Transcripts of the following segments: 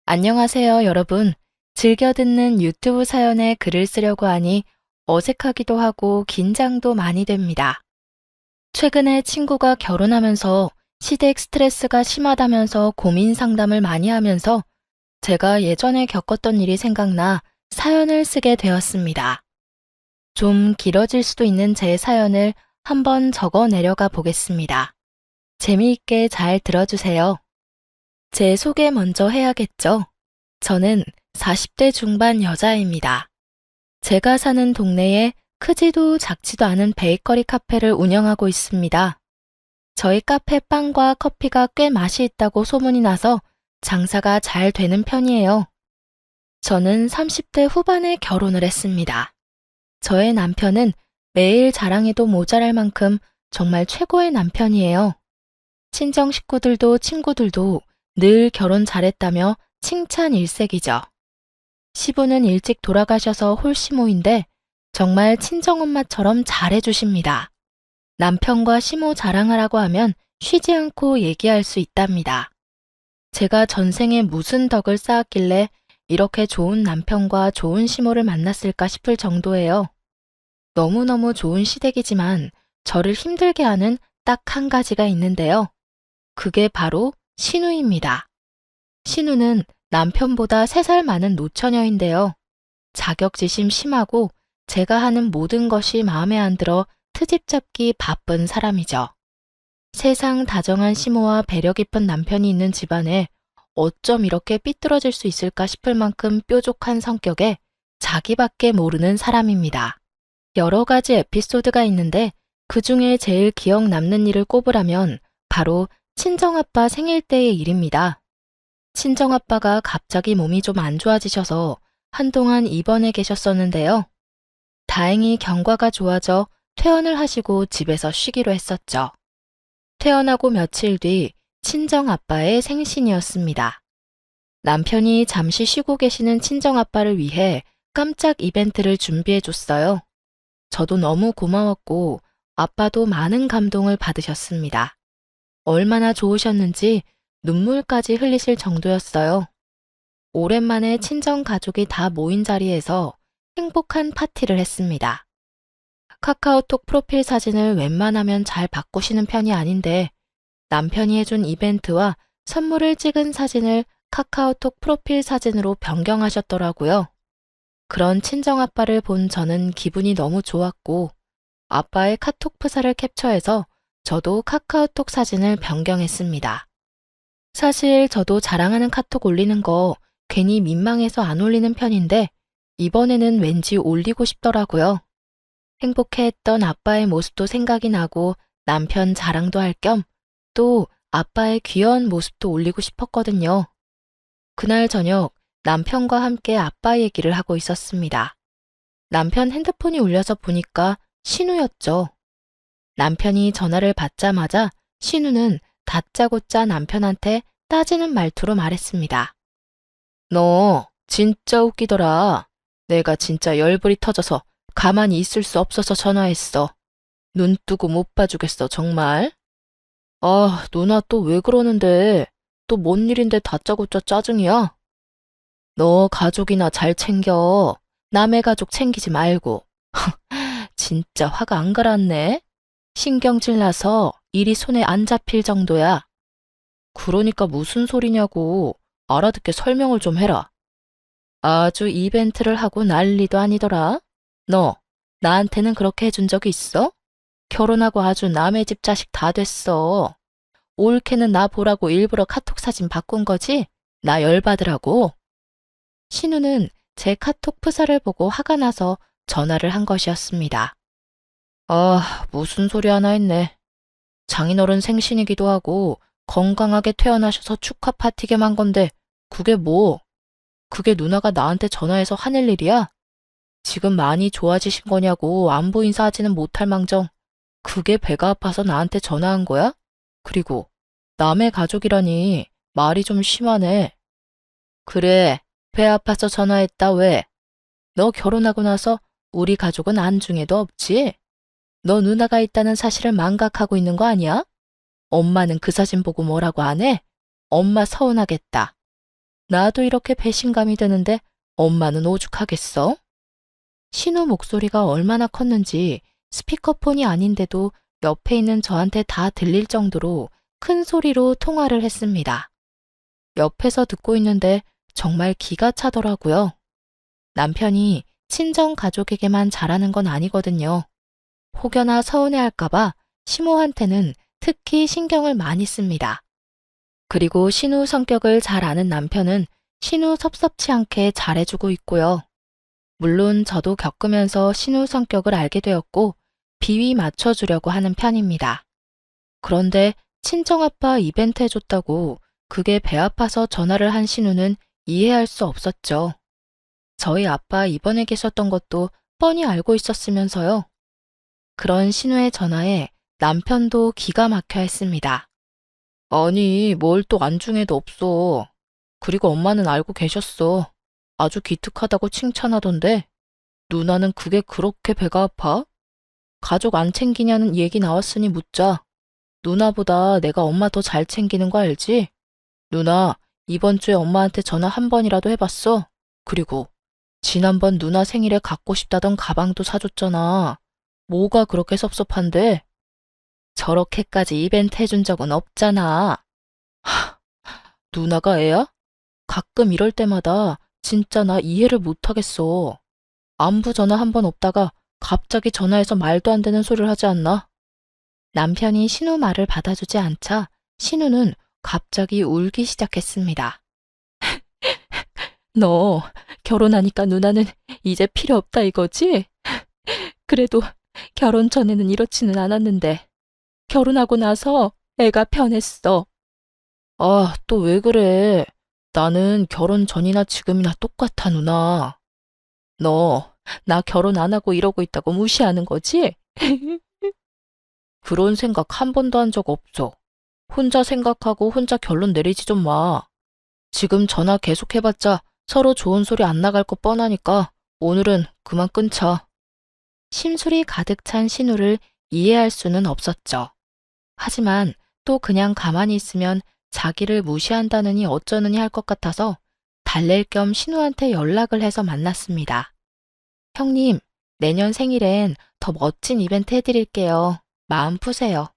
안녕하세요, 여러분. 즐겨 듣는 유튜브 사연에 글을 쓰려고 하니 어색하기도 하고 긴장도 많이 됩니다. 최근에 친구가 결혼하면서 시댁 스트레스가 심하다면서 고민 상담을 많이 하면서 제가 예전에 겪었던 일이 생각나 사연을 쓰게 되었습니다. 좀 길어질 수도 있는 제 사연을 한번 적어 내려가 보겠습니다. 재미있게 잘 들어주세요. 제 소개 먼저 해야겠죠? 저는 40대 중반 여자입니다. 제가 사는 동네에 크지도 작지도 않은 베이커리 카페를 운영하고 있습니다. 저희 카페 빵과 커피가 꽤 맛이 있다고 소문이 나서 장사가 잘 되는 편이에요. 저는 30대 후반에 결혼을 했습니다. 저의 남편은 매일 자랑해도 모자랄 만큼 정말 최고의 남편이에요. 친정 식구들도 친구들도 늘 결혼 잘했다며 칭찬 일색이죠. 시부는 일찍 돌아가셔서 홀시모인데 정말 친정엄마처럼 잘해주십니다. 남편과 시모 자랑하라고 하면 쉬지 않고 얘기할 수 있답니다. 제가 전생에 무슨 덕을 쌓았길래 이렇게 좋은 남편과 좋은 시모를 만났을까 싶을 정도예요. 너무너무 좋은 시댁이지만 저를 힘들게 하는 딱 한 가지가 있는데요. 그게 바로 신우입니다. 신우는 남편보다 3살 많은 노처녀인데요. 자격지심 심하고 제가 하는 모든 것이 마음에 안 들어 트집 잡기 바쁜 사람이죠. 세상 다정한 시모와 배려 깊은 남편이 있는 집안에 어쩜 이렇게 삐뚤어질 수 있을까 싶을 만큼 뾰족한 성격에 자기밖에 모르는 사람입니다. 여러 가지 에피소드가 있는데 그 중에 제일 기억 남는 일을 꼽으라면 바로 친정아빠 생일 때의 일입니다. 친정아빠가 갑자기 몸이 좀 안 좋아지셔서 한동안 입원해 계셨었는데요. 다행히 경과가 좋아져 퇴원을 하시고 집에서 쉬기로 했었죠. 퇴원하고 며칠 뒤 친정아빠의 생신이었습니다. 남편이 잠시 쉬고 계시는 친정아빠를 위해 깜짝 이벤트를 준비해 줬어요. 저도 너무 고마웠고 아빠도 많은 감동을 받으셨습니다. 얼마나 좋으셨는지 눈물까지 흘리실 정도였어요. 오랜만에 친정 가족이 다 모인 자리에서 행복한 파티를 했습니다. 카카오톡 프로필 사진을 웬만하면 잘 바꾸시는 편이 아닌데 남편이 해준 이벤트와 선물을 찍은 사진을 카카오톡 프로필 사진으로 변경하셨더라고요. 그런 친정아빠를 본 저는 기분이 너무 좋았고 아빠의 카톡 프사를 캡처해서 저도 카카오톡 사진을 변경했습니다. 사실 저도 자랑하는 카톡 올리는 거 괜히 민망해서 안 올리는 편인데 이번에는 왠지 올리고 싶더라고요. 행복해했던 아빠의 모습도 생각이 나고 남편 자랑도 할 겸 또 아빠의 귀여운 모습도 올리고 싶었거든요. 그날 저녁 남편과 함께 아빠 얘기를 하고 있었습니다. 남편 핸드폰이 울려서 보니까 신우였죠. 남편이 전화를 받자마자 신우는 다짜고짜 남편한테 따지는 말투로 말했습니다. 너 진짜 웃기더라. 내가 진짜 열불이 터져서 가만히 있을 수 없어서 전화했어. 눈 뜨고 못 봐주겠어, 정말. 아, 누나 또 왜 그러는데? 또 뭔 일인데 다짜고짜 짜증이야? 너 가족이나 잘 챙겨. 남의 가족 챙기지 말고. 진짜 화가 안 가라앉네. 신경질 나서 일이 손에 안 잡힐 정도야. 그러니까 무슨 소리냐고. 알아듣게 설명을 좀 해라. 아주 이벤트를 하고 난리도 아니더라. 너, 나한테는 그렇게 해준 적이 있어? 결혼하고 아주 남의 집 자식 다 됐어. 올케는 나 보라고 일부러 카톡 사진 바꾼 거지? 나 열받으라고. 신우는 제 카톡 프사를 보고 화가 나서 전화를 한 것이었습니다. 아, 무슨 소리 하나 했네. 장인어른 생신이기도 하고 건강하게 퇴원하셔서 축하 파티 겸 한 건데 그게 뭐? 그게 누나가 나한테 전화해서 화낼 일이야? 지금 많이 좋아지신 거냐고 안부 인사하지는 못할 망정 그게 배가 아파서 나한테 전화한 거야? 그리고 남의 가족이라니 말이 좀 심하네. 그래, 배 아파서 전화했다 왜? 너 결혼하고 나서 우리 가족은 안중에도 없지? 너 누나가 있다는 사실을 망각하고 있는 거 아니야? 엄마는 그 사진 보고 뭐라고 안 해? 엄마 서운하겠다. 나도 이렇게 배신감이 드는데 엄마는 오죽하겠어? 신우 목소리가 얼마나 컸는지 스피커폰이 아닌데도 옆에 있는 저한테 다 들릴 정도로 큰 소리로 통화를 했습니다. 옆에서 듣고 있는데 정말 기가 차더라고요. 남편이 친정 가족에게만 잘하는 건 아니거든요. 혹여나 서운해할까봐 시모한테는 특히 신경을 많이 씁니다. 그리고 신우 성격을 잘 아는 남편은 신우 섭섭치 않게 잘해주고 있고요. 물론 저도 겪으면서 신우 성격을 알게 되었고 비위 맞춰주려고 하는 편입니다. 그런데 친정아빠 이벤트 해줬다고 그게 배 아파서 전화를 한 신우는 이해할 수 없었죠. 저희 아빠 입원해 계셨던 것도 뻔히 알고 있었으면서요. 그런 신우의 전화에 남편도 기가 막혀 했습니다. 아니, 뭘 또 안중에도 없어. 그리고 엄마는 알고 계셨어. 아주 기특하다고 칭찬하던데 누나는 그게 그렇게 배가 아파? 가족 안 챙기냐는 얘기 나왔으니 묻자. 누나보다 내가 엄마 더 잘 챙기는 거 알지? 누나, 이번 주에 엄마한테 전화 한 번이라도 해봤어? 그리고 지난번 누나 생일에 갖고 싶다던 가방도 사줬잖아. 뭐가 그렇게 섭섭한데? 저렇게까지 이벤트 해준 적은 없잖아. 하, 누나가 애야? 가끔 이럴 때마다 진짜 나 이해를 못하겠어. 안부 전화 한 번 없다가 갑자기 전화해서 말도 안 되는 소리를 하지 않나? 남편이 신우 말을 받아주지 않자 신우는 갑자기 울기 시작했습니다. 너 결혼하니까 누나는 이제 필요 없다 이거지? 그래도 결혼 전에는 이렇지는 않았는데 결혼하고 나서 애가 변했어. 아, 또 왜 그래? 나는 결혼 전이나 지금이나 똑같아, 누나. 너, 나 결혼 안 하고 이러고 있다고 무시하는 거지? 그런 생각 한 번도 한 적 없어. 혼자 생각하고 혼자 결론 내리지 좀 마. 지금 전화 계속 해봤자 서로 좋은 소리 안 나갈 거 뻔하니까 오늘은 그만 끊자. 심술이 가득 찬 신우를 이해할 수는 없었죠. 하지만 또 그냥 가만히 있으면 자기를 무시한다느니 어쩌느니 할 것 같아서 달랠 겸 신우한테 연락을 해서 만났습니다. 형님, 내년 생일엔 더 멋진 이벤트 해드릴게요. 마음 푸세요.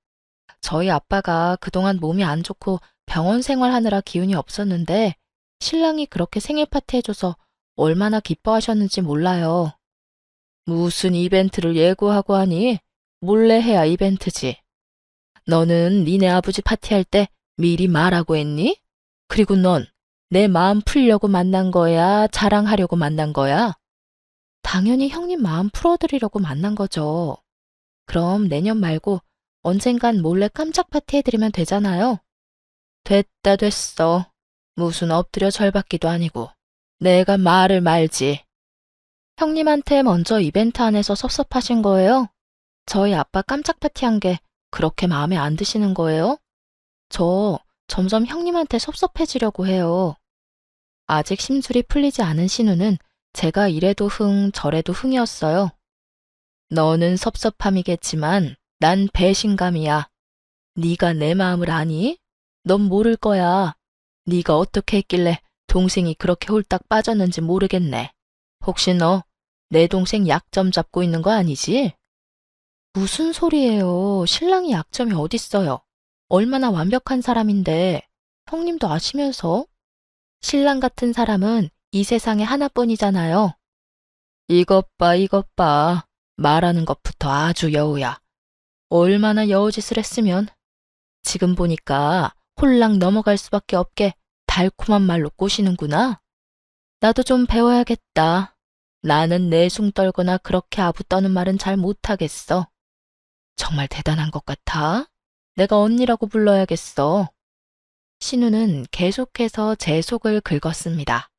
저희 아빠가 그동안 몸이 안 좋고 병원 생활하느라 기운이 없었는데 신랑이 그렇게 생일 파티 해줘서 얼마나 기뻐하셨는지 몰라요. 무슨 이벤트를 예고하고 하니? 몰래 해야 이벤트지. 너는 니네 아버지 파티할 때 미리 말하고 했니? 그리고 넌 내 마음 풀려고 만난 거야? 자랑하려고 만난 거야? 당연히 형님 마음 풀어드리려고 만난 거죠. 그럼 내년 말고 언젠간 몰래 깜짝 파티 해드리면 되잖아요. 됐다 됐어. 무슨 엎드려 절받기도 아니고. 내가 말을 말지. 형님한테 먼저 이벤트 안에서 섭섭하신 거예요? 저희 아빠 깜짝 파티한 게 그렇게 마음에 안 드시는 거예요? 저 점점 형님한테 섭섭해지려고 해요. 아직 심술이 풀리지 않은 신우는 제가 이래도 흥 저래도 흥이었어요. 너는 섭섭함이겠지만 난 배신감이야. 네가 내 마음을 아니? 넌 모를 거야. 네가 어떻게 했길래 동생이 그렇게 홀딱 빠졌는지 모르겠네. 혹시 너 내 동생 약점 잡고 있는 거 아니지? 무슨 소리예요. 신랑이 약점이 어딨어요. 얼마나 완벽한 사람인데 형님도 아시면서? 신랑 같은 사람은 이 세상에 하나뿐이잖아요. 이것 봐, 이것 봐. 말하는 것부터 아주 여우야. 얼마나 여우짓을 했으면 지금 보니까 홀랑 넘어갈 수밖에 없게 달콤한 말로 꼬시는구나. 나도 좀 배워야겠다. 나는 내숭 떨거나 그렇게 아부 떠는 말은 잘 못하겠어. 정말 대단한 것 같아. 내가 언니라고 불러야겠어. 신우는 계속해서 제 속을 긁었습니다.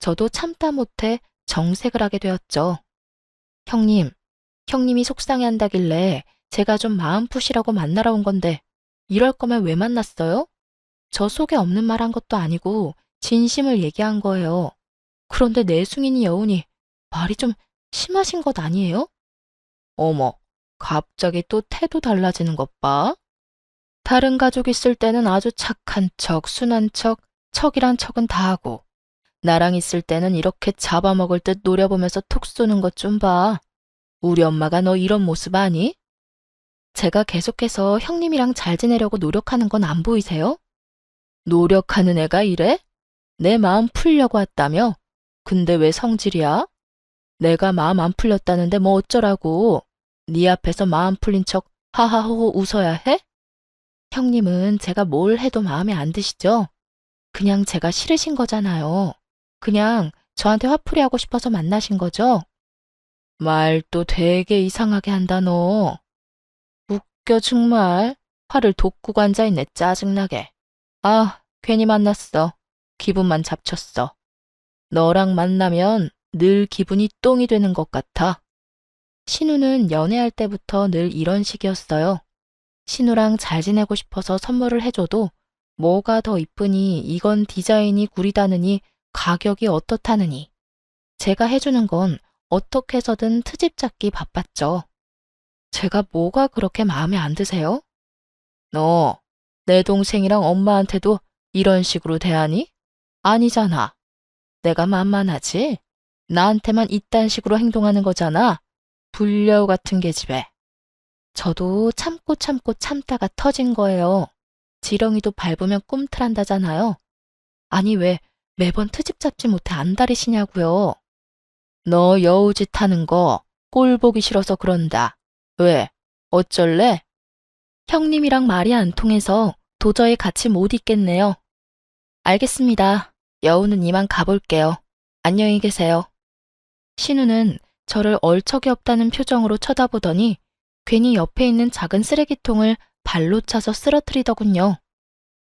저도 참다 못해 정색을 하게 되었죠. 형님, 형님이 속상해한다길래 제가 좀 마음 푸시라고 만나러 온 건데 이럴 거면 왜 만났어요? 저 속에 없는 말 한 것도 아니고 진심을 얘기한 거예요. 그런데 내숭이니 여우니 말이 좀 심하신 것 아니에요? 어머, 갑자기 또 태도 달라지는 것 봐. 다른 가족 있을 때는 아주 착한 척, 순한 척, 척이란 척은 다 하고 나랑 있을 때는 이렇게 잡아먹을 듯 노려보면서 툭 쏘는 것 좀 봐. 우리 엄마가 너 이런 모습 아니? 제가 계속해서 형님이랑 잘 지내려고 노력하는 건 안 보이세요? 노력하는 애가 이래? 내 마음 풀려고 왔다며? 근데 왜 성질이야? 내가 마음 안 풀렸다는데 뭐 어쩌라고? 네 앞에서 마음 풀린 척 하하호호 웃어야 해? 형님은 제가 뭘 해도 마음에 안 드시죠? 그냥 제가 싫으신 거잖아요. 그냥 저한테 화풀이 하고 싶어서 만나신 거죠? 말도 되게 이상하게 한다 너. 웃겨 정말. 화를 돋구고 앉아있네 짜증나게. 아, 괜히 만났어. 기분만 잡쳤어. 너랑 만나면 늘 기분이 똥이 되는 것 같아. 신우는 연애할 때부터 늘 이런 식이었어요. 신우랑 잘 지내고 싶어서 선물을 해줘도 뭐가 더 이쁘니 이건 디자인이 구리다느니 가격이 어떻다느니 제가 해주는 건 어떻게 해서든 트집 잡기 바빴죠. 제가 뭐가 그렇게 마음에 안 드세요? 너, 내 동생이랑 엄마한테도 이런 식으로 대하니? 아니잖아. 내가 만만하지? 나한테만 이딴 식으로 행동하는 거잖아. 불려우 같은 계집애. 저도 참고 참고 참다가 터진 거예요. 지렁이도 밟으면 꿈틀한다잖아요. 아니 왜 매번 트집 잡지 못해 안달이시냐고요. 너 여우짓 하는 거 꼴 보기 싫어서 그런다. 왜? 어쩔래? 형님이랑 말이 안 통해서 도저히 같이 못 있겠네요. 알겠습니다. 여우는 이만 가볼게요. 안녕히 계세요. 신우는 저를 얼척이 없다는 표정으로 쳐다보더니 괜히 옆에 있는 작은 쓰레기통을 발로 차서 쓰러뜨리더군요.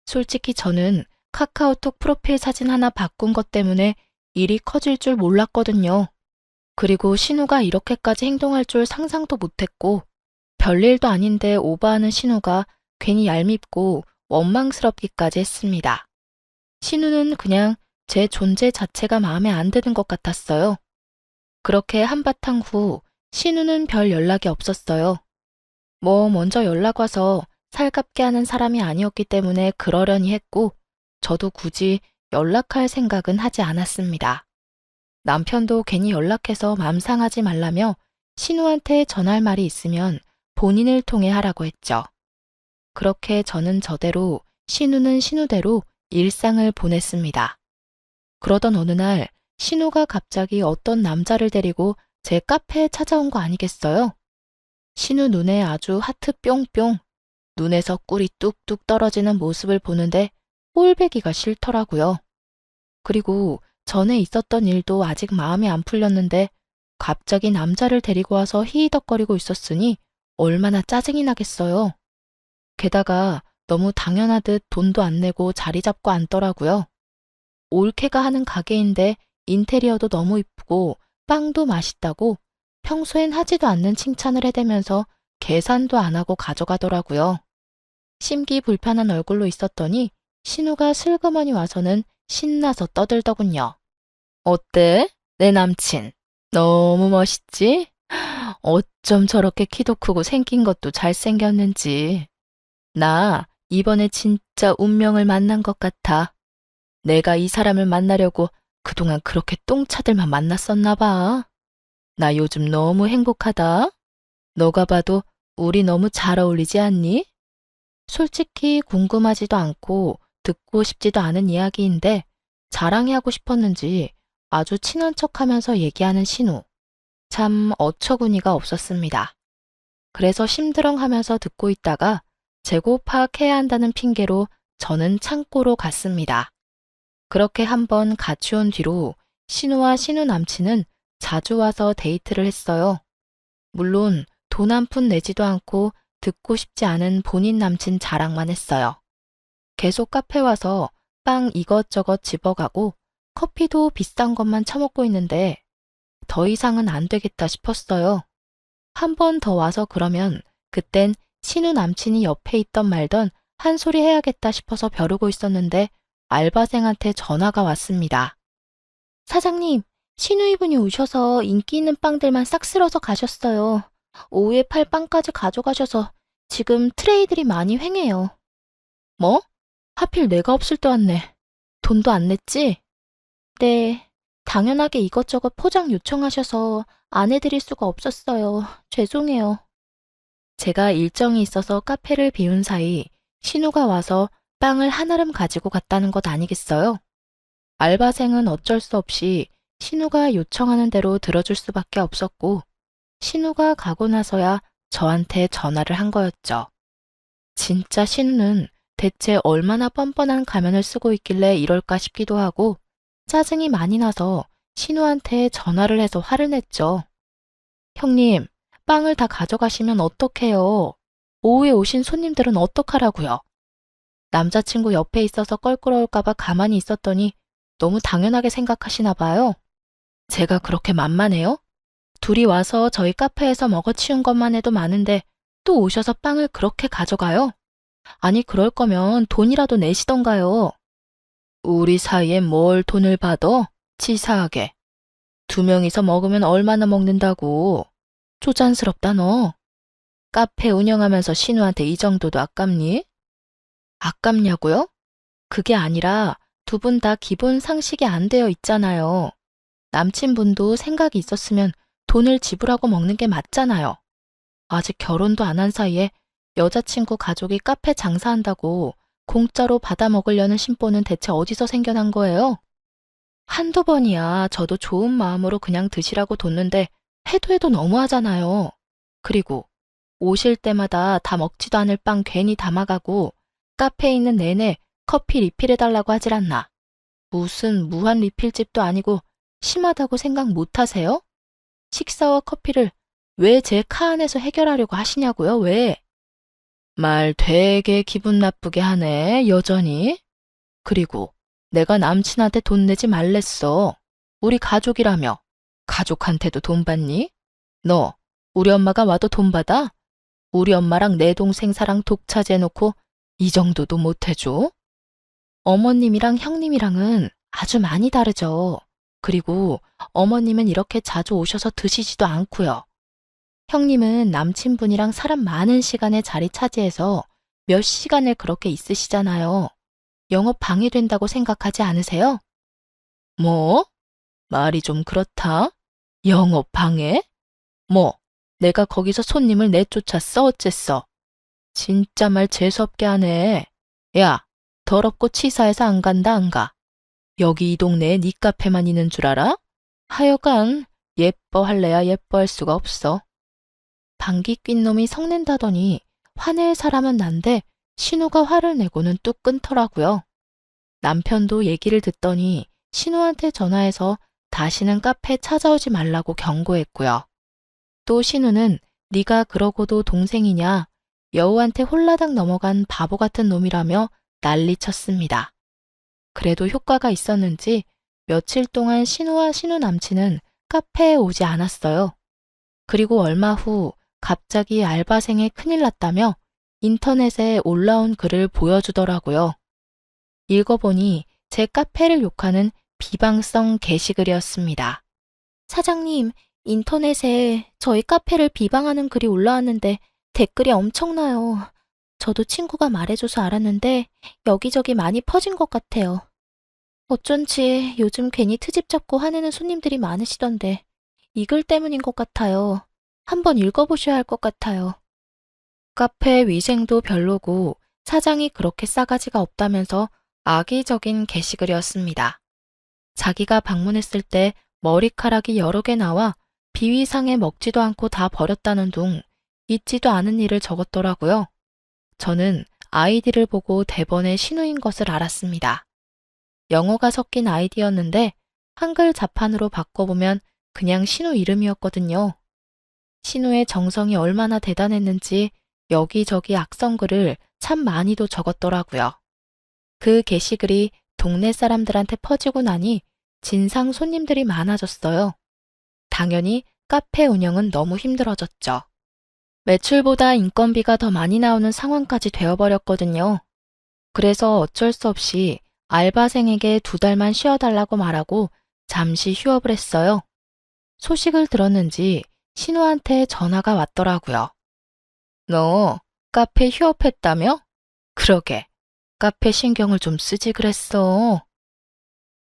솔직히 저는 카카오톡 프로필 사진 하나 바꾼 것 때문에 일이 커질 줄 몰랐거든요. 그리고 신우가 이렇게까지 행동할 줄 상상도 못했고 별일도 아닌데 오버하는 신우가 괜히 얄밉고 원망스럽기까지 했습니다. 신우는 그냥 제 존재 자체가 마음에 안 드는 것 같았어요. 그렇게 한바탕 후 신우는 별 연락이 없었어요. 뭐 먼저 연락 와서 살갑게 하는 사람이 아니었기 때문에 그러려니 했고 저도 굳이 연락할 생각은 하지 않았습니다. 남편도 괜히 연락해서 맘 상하지 말라며 신우한테 전할 말이 있으면 본인을 통해 하라고 했죠. 그렇게 저는 저대로 신우는 신우대로 일상을 보냈습니다. 그러던 어느 날 신우가 갑자기 어떤 남자를 데리고 제 카페에 찾아온 거 아니겠어요? 신우 눈에 아주 하트 뿅뿅, 눈에서 꿀이 뚝뚝 떨어지는 모습을 보는데 꼴배기가 싫더라고요. 그리고 전에 있었던 일도 아직 마음에 안 풀렸는데 갑자기 남자를 데리고 와서 히히덕거리고 있었으니 얼마나 짜증이 나겠어요. 게다가 너무 당연하듯 돈도 안 내고 자리 잡고 앉더라고요. 올케가 하는 가게인데 인테리어도 너무 이쁘고 빵도 맛있다고 평소엔 하지도 않는 칭찬을 해대면서 계산도 안 하고 가져가더라고요. 심기불편한 얼굴로 있었더니 신우가 슬그머니 와서는 신나서 떠들더군요. 어때? 내 남친. 너무 멋있지? 어쩜 저렇게 키도 크고 생긴 것도 잘생겼는지. 나 이번에 진짜 운명을 만난 것 같아. 내가 이 사람을 만나려고 그동안 그렇게 똥차들만 만났었나 봐. 나 요즘 너무 행복하다. 너가 봐도 우리 너무 잘 어울리지 않니? 솔직히 궁금하지도 않고 듣고 싶지도 않은 이야기인데 자랑해하고 싶었는지 아주 친한 척하면서 얘기하는 신우. 참 어처구니가 없었습니다. 그래서 심드렁하면서 듣고 있다가 재고 파악해야 한다는 핑계로 저는 창고로 갔습니다. 그렇게 한번 같이 온 뒤로 신우와 신우 남친은 자주 와서 데이트를 했어요. 물론 돈 한 푼 내지도 않고 듣고 싶지 않은 본인 남친 자랑만 했어요. 계속 카페 와서 빵 이것저것 집어가고 커피도 비싼 것만 처먹고 있는데 더 이상은 안 되겠다 싶었어요. 한 번 더 와서 그러면 그땐 신우 남친이 옆에 있던 말던 한 소리 해야겠다 싶어서 벼르고 있었는데 알바생한테 전화가 왔습니다. 사장님, 신우 이분이 오셔서 인기 있는 빵들만 싹 쓸어서 가셨어요. 오후에 팔 빵까지 가져가셔서 지금 트레이들이 많이 횡해요. 뭐? 하필 내가 없을 때 왔네. 돈도 안 냈지? 네, 당연하게 이것저것 포장 요청하셔서 안 해드릴 수가 없었어요. 죄송해요. 제가 일정이 있어서 카페를 비운 사이 신우가 와서 빵을 한아름 가지고 갔다는 것 아니겠어요? 알바생은 어쩔 수 없이 신우가 요청하는 대로 들어줄 수밖에 없었고, 신우가 가고 나서야 저한테 전화를 한 거였죠. 진짜 신우는 대체 얼마나 뻔뻔한 가면을 쓰고 있길래 이럴까 싶기도 하고, 짜증이 많이 나서 신우한테 전화를 해서 화를 냈죠. 형님, 빵을 다 가져가시면 어떡해요? 오후에 오신 손님들은 어떡하라고요? 남자친구 옆에 있어서 껄끄러울까봐 가만히 있었더니 너무 당연하게 생각하시나 봐요. 제가 그렇게 만만해요? 둘이 와서 저희 카페에서 먹어치운 것만 해도 많은데 또 오셔서 빵을 그렇게 가져가요? 아니, 그럴 거면 돈이라도 내시던가요. 우리 사이에 뭘 돈을 받어? 치사하게. 두 명이서 먹으면 얼마나 먹는다고. 쪼잔스럽다 너. 카페 운영하면서 신우한테 이 정도도 아깝니? 아깝냐고요? 그게 아니라 두 분 다 기본 상식이 안 되어 있잖아요. 남친분도 생각이 있었으면 돈을 지불하고 먹는 게 맞잖아요. 아직 결혼도 안 한 사이에 여자친구 가족이 카페 장사한다고 공짜로 받아 먹으려는 심보는 대체 어디서 생겨난 거예요? 한두 번이야 저도 좋은 마음으로 그냥 드시라고 뒀는데 해도 해도 너무하잖아요. 그리고 오실 때마다 다 먹지도 않을 빵 괜히 담아가고 카페에 있는 내내 커피 리필해달라고 하질 않나. 무슨 무한 리필집도 아니고 심하다고 생각 못 하세요? 식사와 커피를 왜 제 카 안에서 해결하려고 하시냐고요? 왜? 말 되게 기분 나쁘게 하네, 여전히. 그리고 내가 남친한테 돈 내지 말랬어. 우리 가족이라며. 가족한테도 돈 받니? 너, 우리 엄마가 와도 돈 받아? 우리 엄마랑 내 동생 사랑 독차지해놓고 이 정도도 못 해줘? 어머님이랑 형님이랑은 아주 많이 다르죠. 그리고 어머님은 이렇게 자주 오셔서 드시지도 않고요. 형님은 남친분이랑 사람 많은 시간에 자리 차지해서 몇 시간을 그렇게 있으시잖아요. 영업 방해된다고 생각하지 않으세요? 뭐? 말이 좀 그렇다. 영업 방해? 뭐, 내가 거기서 손님을 내쫓았어? 어쨌어? 진짜 말 재수없게 하네. 야, 더럽고 치사해서 안 간다, 안 가. 여기 이 동네에 네 카페만 있는 줄 알아? 하여간 예뻐할래야 예뻐할 수가 없어. 방귀 낀 놈이 성낸다더니 화낼 사람은 난데 신우가 화를 내고는 뚝 끊더라고요. 남편도 얘기를 듣더니 신우한테 전화해서 다시는 카페 찾아오지 말라고 경고했고요. 또 신우는 네가 그러고도 동생이냐, 여우한테 홀라당 넘어간 바보 같은 놈이라며 난리쳤습니다. 그래도 효과가 있었는지 며칠 동안 신우와 신우 남친은 카페에 오지 않았어요. 그리고 얼마 후 갑자기 알바생에 큰일 났다며 인터넷에 올라온 글을 보여주더라고요. 읽어보니 제 카페를 욕하는 비방성 게시글이었습니다. 사장님, 인터넷에 저희 카페를 비방하는 글이 올라왔는데 댓글이 엄청나요. 저도 친구가 말해줘서 알았는데 여기저기 많이 퍼진 것 같아요. 어쩐지 요즘 괜히 트집 잡고 화내는 손님들이 많으시던데 이 글 때문인 것 같아요. 한번 읽어보셔야 할 것 같아요. 카페 위생도 별로고 사장이 그렇게 싸가지가 없다면서 악의적인 게시글이었습니다. 자기가 방문했을 때 머리카락이 여러 개 나와 비위상에 먹지도 않고 다 버렸다는 둥 있지도 않은 일을 적었더라고요. 저는 아이디를 보고 대번에 신우인 것을 알았습니다. 영어가 섞인 아이디였는데 한글 자판으로 바꿔보면 그냥 신우 이름이었거든요. 신우의 정성이 얼마나 대단했는지 여기저기 악성글을 참 많이도 적었더라고요. 그 게시글이 동네 사람들한테 퍼지고 나니 진상 손님들이 많아졌어요. 당연히 카페 운영은 너무 힘들어졌죠. 매출보다 인건비가 더 많이 나오는 상황까지 되어버렸거든요. 그래서 어쩔 수 없이 알바생에게 2달만 쉬어달라고 말하고 잠시 휴업을 했어요. 소식을 들었는지 신우한테 전화가 왔더라고요. 너 카페 휴업했다며? 그러게, 카페 신경을 좀 쓰지 그랬어.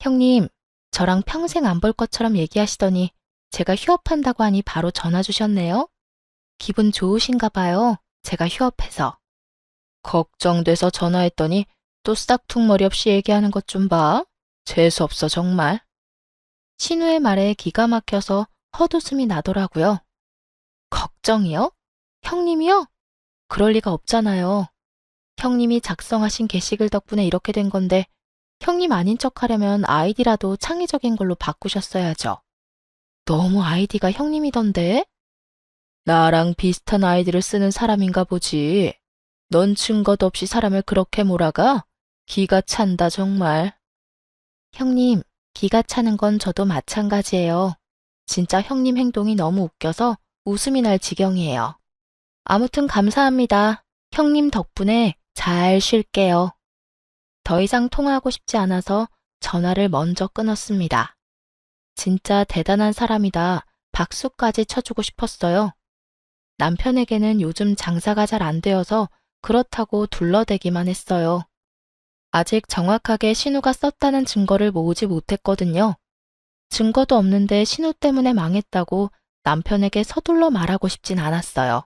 형님, 저랑 평생 안 볼 것처럼 얘기하시더니 제가 휴업한다고 하니 바로 전화 주셨네요. 기분 좋으신가 봐요. 제가 휴업해서. 걱정돼서 전화했더니 또 싹퉁머리 없이 얘기하는 것 좀 봐. 재수없어 정말. 신우의 말에 기가 막혀서 헛웃음이 나더라고요. 걱정이요? 형님이요? 그럴 리가 없잖아요. 형님이 작성하신 게시글 덕분에 이렇게 된 건데 형님 아닌 척 하려면 아이디라도 창의적인 걸로 바꾸셨어야죠. 너무 아이디가 형님이던데? 나랑 비슷한 아이디를 쓰는 사람인가 보지. 넌 증거도 없이 사람을 그렇게 몰아가? 기가 찬다 정말. 형님, 기가 차는 건 저도 마찬가지예요. 진짜 형님 행동이 너무 웃겨서 웃음이 날 지경이에요. 아무튼 감사합니다. 형님 덕분에 잘 쉴게요. 더 이상 통화하고 싶지 않아서 전화를 먼저 끊었습니다. 진짜 대단한 사람이다. 박수까지 쳐주고 싶었어요. 남편에게는 요즘 장사가 잘 안 되어서 그렇다고 둘러대기만 했어요. 아직 정확하게 신우가 썼다는 증거를 모으지 못했거든요. 증거도 없는데 신우 때문에 망했다고 남편에게 서둘러 말하고 싶진 않았어요.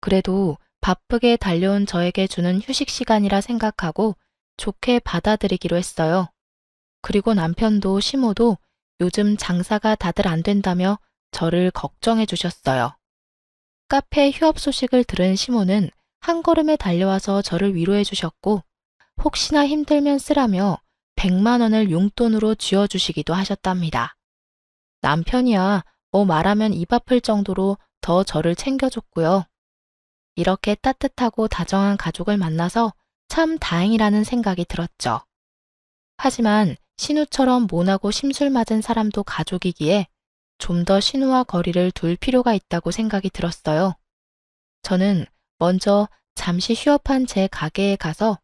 그래도 바쁘게 달려온 저에게 주는 휴식 시간이라 생각하고 좋게 받아들이기로 했어요. 그리고 남편도 시모도 요즘 장사가 다들 안 된다며 저를 걱정해 주셨어요. 카페 휴업 소식을 들은 시모는 한 걸음에 달려와서 저를 위로해 주셨고 혹시나 힘들면 쓰라며 100만 원을 용돈으로 쥐어주시기도 하셨답니다. 남편이야 말하면 입 아플 정도로 더 저를 챙겨줬고요. 이렇게 따뜻하고 다정한 가족을 만나서 참 다행이라는 생각이 들었죠. 하지만 신우처럼 모나고 심술 맞은 사람도 가족이기에 좀 더 신우와 거리를 둘 필요가 있다고 생각이 들었어요. 저는 먼저 잠시 휴업한 제 가게에 가서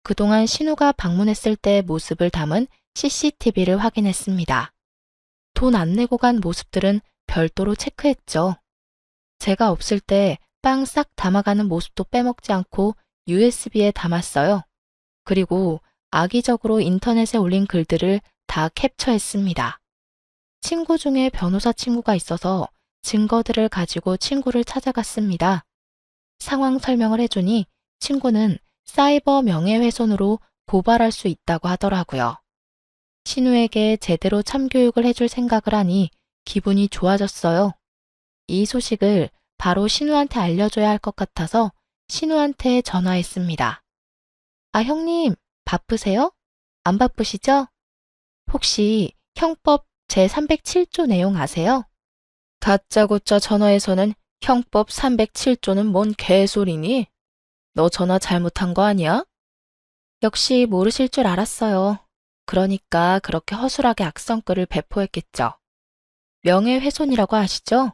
그동안 신우가 방문했을 때 모습을 담은 CCTV를 확인했습니다. 돈 안 내고 간 모습들은 별도로 체크했죠. 제가 없을 때 빵 싹 담아가는 모습도 빼먹지 않고 USB에 담았어요. 그리고 악의적으로 인터넷에 올린 글들을 다 캡처했습니다. 친구 중에 변호사 친구가 있어서 증거들을 가지고 친구를 찾아갔습니다. 상황 설명을 해주니 친구는 사이버 명예훼손으로 고발할 수 있다고 하더라고요. 신우에게 제대로 참교육을 해줄 생각을 하니 기분이 좋아졌어요. 이 소식을 바로 신우한테 알려줘야 할 것 같아서 신우한테 전화했습니다. 아, 형님, 바쁘세요? 안 바쁘시죠? 혹시 형법 제307조 내용 아세요? 다짜고짜 전화해서는 형법 307조는 뭔 개소리니? 너 전화 잘못한 거 아니야? 역시 모르실 줄 알았어요. 그러니까 그렇게 허술하게 악성글을 배포했겠죠. 명예훼손이라고 아시죠?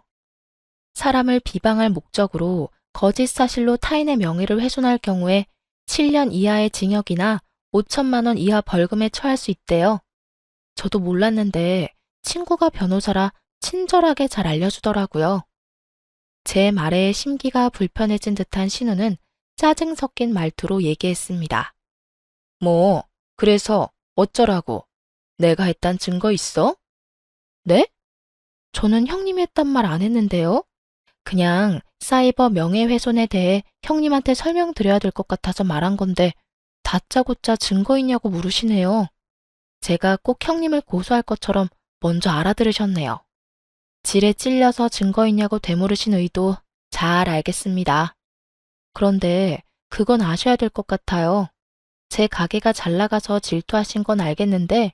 사람을 비방할 목적으로 거짓 사실로 타인의 명예를 훼손할 경우에 7년 이하의 징역이나 5천만 원 이하 벌금에 처할 수 있대요. 저도 몰랐는데 친구가 변호사라 친절하게 잘 알려주더라고요. 제 말에 심기가 불편해진 듯한 신우는 짜증 섞인 말투로 얘기했습니다. 뭐, 그래서 어쩌라고? 내가 했단 증거 있어? 네? 저는 형님이 했단 말 안 했는데요. 그냥 사이버 명예훼손에 대해 형님한테 설명드려야 될 것 같아서 말한 건데 다짜고짜 증거 있냐고 물으시네요. 제가 꼭 형님을 고소할 것처럼 먼저 알아들으셨네요. 질에 찔려서 증거 있냐고 되물으신 의도 잘 알겠습니다. 그런데 그건 아셔야 될 것 같아요. 제 가게가 잘 나가서 질투하신 건 알겠는데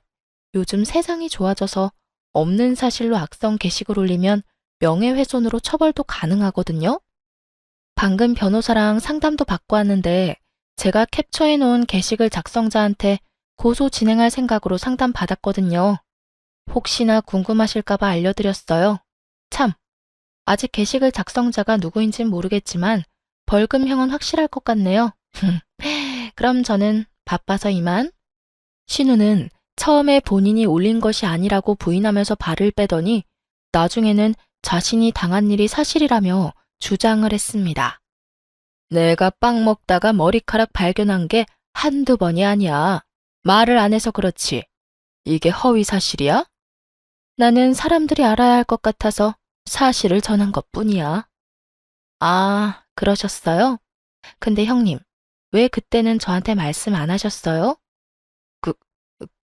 요즘 세상이 좋아져서 없는 사실로 악성 게시글 올리면 명예훼손으로 처벌도 가능하거든요. 방금 변호사랑 상담도 받고 왔는데 제가 캡처해 놓은 게시글 작성자한테 고소 진행할 생각으로 상담 받았거든요. 혹시나 궁금하실까봐 알려드렸어요. 참, 아직 게시글 작성자가 누구인진 모르겠지만 벌금형은 확실할 것 같네요. 그럼 저는 바빠서 이만. 신우는 처음에 본인이 올린 것이 아니라고 부인하면서 발을 빼더니 나중에는 자신이 당한 일이 사실이라며 주장을 했습니다. 내가 빵 먹다가 머리카락 발견한 게 한두 번이 아니야. 말을 안 해서 그렇지. 이게 허위 사실이야? 나는 사람들이 알아야 할 것 같아서 사실을 전한 것뿐이야. 아, 그러셨어요? 근데 형님, 왜 그때는 저한테 말씀 안 하셨어요? 그,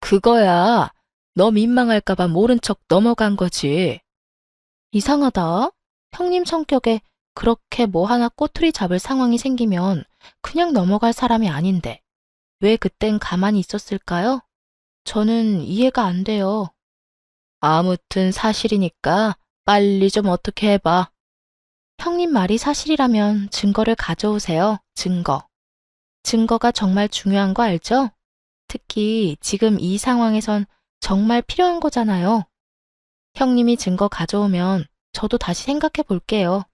그거야. 너 민망할까봐 모른 척 넘어간 거지. 이상하다. 형님 성격에 그렇게 뭐 하나 꼬투리 잡을 상황이 생기면 그냥 넘어갈 사람이 아닌데 왜 그땐 가만히 있었을까요? 저는 이해가 안 돼요. 아무튼 사실이니까 빨리 좀 어떻게 해봐. 형님 말이 사실이라면 증거를 가져오세요. 증거. 증거가 정말 중요한 거 알죠? 특히 지금 이 상황에선 정말 필요한 거잖아요. 형님이 증거 가져오면 저도 다시 생각해 볼게요.